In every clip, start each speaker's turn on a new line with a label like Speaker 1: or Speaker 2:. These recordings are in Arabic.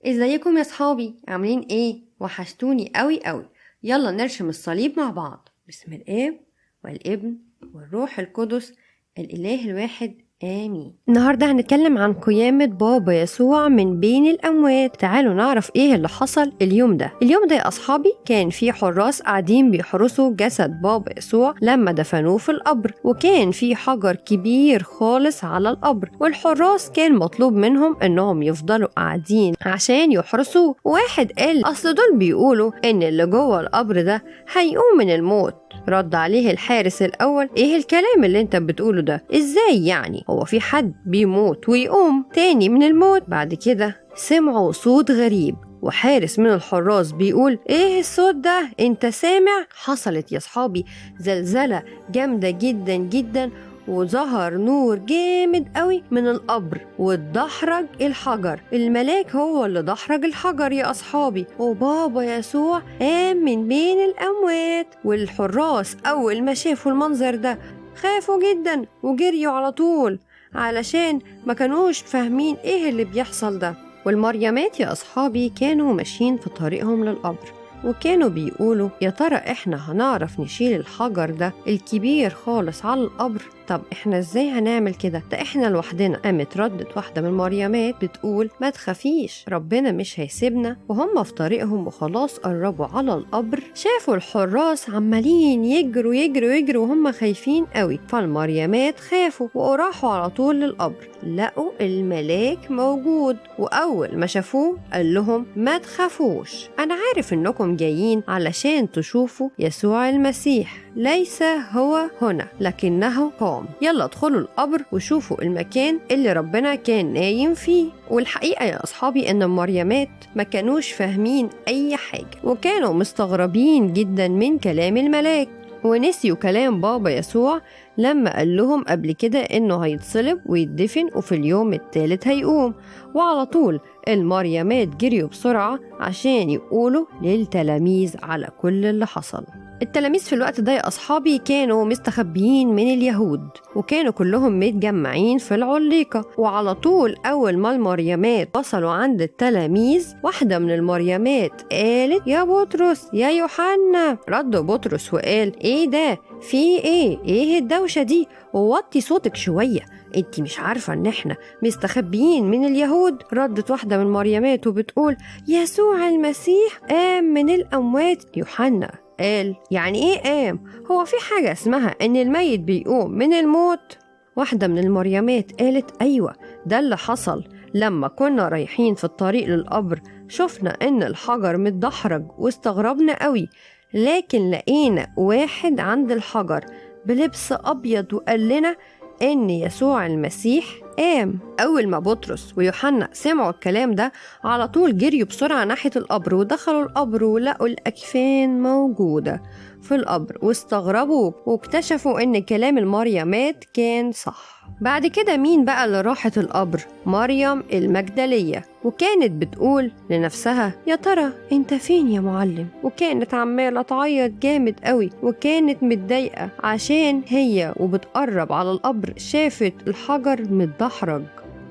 Speaker 1: ازيكم يا صحابي؟ عاملين ايه؟ وحشتوني قوي قوي. يلا نرسم الصليب مع بعض. بسم الاب والابن والروح القدس الاله الواحد امين. النهارده هنتكلم عن قيامة بابا يسوع من بين الاموات. تعالوا نعرف ايه اللي حصل اليوم ده. اليوم ده يا اصحابي كان في حراس قاعدين بيحرسوا جسد بابا يسوع لما دفنوه في القبر، وكان في حجر كبير خالص على القبر، والحراس كان مطلوب منهم انهم يفضلوا قاعدين عشان يحرسوه. واحد قال اصل دول بيقولوا ان اللي جوه القبر ده هيقوم من الموت. رد عليه الحارس الاول: ايه الكلام اللي انت بتقوله ده؟ ازاي يعني؟ هو في حد بيموت ويقوم تاني من الموت؟ بعد كده سمعوا صوت غريب، وحارس من الحراس بيقول: ايه الصوت ده؟ انت سامع؟ حصلت يا صحابي زلزلة جامدة جدا جدا، وظهر نور جامد قوي من القبر واتدحرج الحجر. الملاك هو اللي دحرج الحجر يا أصحابي، وبابا يسوع قام من بين الأموات. والحراس أول ما شافوا المنظر ده خافوا جدا وجريوا على طول، علشان ما كانوش فاهمين ايه اللي بيحصل ده. والمريمات يا أصحابي كانوا ماشيين في طريقهم للقبر، وكانوا بيقولوا: يا ترى احنا هنعرف نشيل الحجر ده الكبير خالص على القبر؟ طب احنا ازاي هنعمل كده؟ ده احنا لوحدنا. قامت ردت واحدة من المريمات بتقول: ما تخافيش، ربنا مش هيسيبنا. وهم في طريقهم وخلاص قربوا على القبر، شافوا الحراس عمالين يجروا يجروا يجروا وهم خايفين قوي. فالمريمات خافوا وراحوا على طول للقبر، لقوا الملاك موجود، واول ما شافوه قال لهم: ما تخافوش، انا عارف انكم جايين علشان تشوفوا يسوع المسيح، ليس هو هنا لكنه قام. يلا ادخلوا القبر وشوفوا المكان اللي ربنا كان نايم فيه. والحقيقة يا أصحابي إن المريمات ما كانوش فاهمين أي حاجة، وكانوا مستغربين جدا من كلام الملاك، ونسيوا كلام بابا يسوع لما قال لهم قبل كده إنه هيتصلب ويدفن وفي اليوم الثالث هيقوم. وعلى طول المريمات جريوا بسرعة عشان يقولوا للتلاميذ على كل اللي حصل. التلاميذ في الوقت ده يا أصحابي كانوا مستخبيين من اليهود، وكانوا كلهم متجمعين في العليقة. وعلى طول أول ما المريمات وصلوا عند التلاميذ، واحدة من المريمات قالت: يا بطرس يا يوحنا. رد بطرس وقال: ايه ده؟ في ايه الدوشة دي؟ ووطي صوتك شوية، انتي مش عارفة ان احنا مستخبيين من اليهود؟ ردت واحدة من المريمات وبتقول: يسوع المسيح قام من الأموات. يوحنا قال: يعني ايه قام؟ هو في حاجة اسمها ان الميت بيقوم من الموت؟ واحدة من المريمات قالت: ايوه، ده اللي حصل لما كنا رايحين في الطريق للقبر، شفنا ان الحجر متدحرج واستغربنا قوي، لكن لقينا واحد عند الحجر بلبس ابيض وقال لنا ان يسوع المسيح قام. أول ما بطرس ويوحنا سمعوا الكلام ده على طول جريوا بسرعة ناحية القبر، ودخلوا القبر ولقوا الأكفان موجودة في القبر، واستغربوا واكتشفوا إن كلام المريمات كان صح. بعد كده مين بقى اللي راحت القبر؟ مريم المجدلية، وكانت بتقول لنفسها: يا ترى انت فين يا معلم؟ وكانت عمالة تعيط جامد قوي، وكانت متضايقة عشان هي وبتقرب على القبر شافت الحجر متدحرج.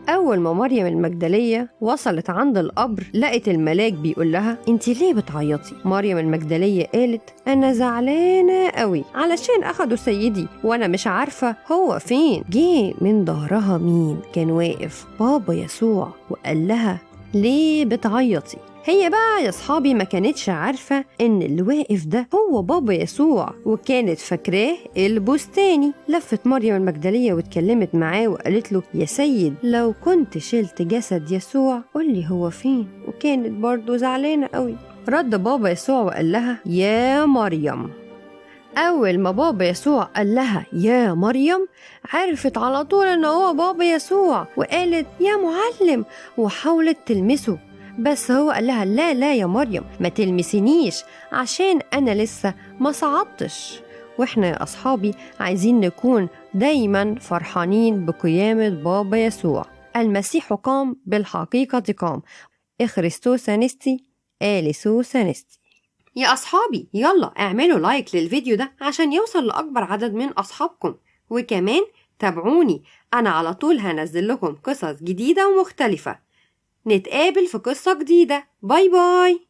Speaker 1: أول ما مريم المجدلية وصلت عند القبر لقت الملاك بيقول لها: انتي ليه بتعيطي؟ مريم المجدلية قالت: أنا زعلانة قوي علشان أخدوا سيدي وأنا مش عارفة هو فين. جه من ظهرها مين كان واقف؟ بابا يسوع، وقال لها: ليه بتعيطي؟ هي بقى يا صحابي ما كانتش عارفة ان اللي واقف ده هو بابا يسوع، وكانت فاكراه البستاني. لفت مريم المجدلية واتكلمت معاه وقالت له: يا سيد، لو كنت شلت جسد يسوع قولي هو فين. وكانت برضو زعلانة قوي. رد بابا يسوع وقال لها: يا مريم. أول ما بابا يسوع قال لها يا مريم، عرفت على طول ان هو بابا يسوع، وقالت: يا معلم، وحاولت تلمسه، بس هو قال لها: لا لا يا مريم، ما تلمسينيش عشان أنا لسه ما صعدتش. وإحنا يا أصحابي عايزين نكون دايما فرحانين بقيامة بابا يسوع. المسيح قام، بالحقيقة قام. إخريستوس أنستي، آليسوس أنستي. يا أصحابي يلا اعملوا لايك للفيديو ده عشان يوصل لأكبر عدد من أصحابكم، وكمان تابعوني، أنا على طول هنزل لكم قصص جديدة ومختلفة. نتقابل في قصة جديدة. باي باي.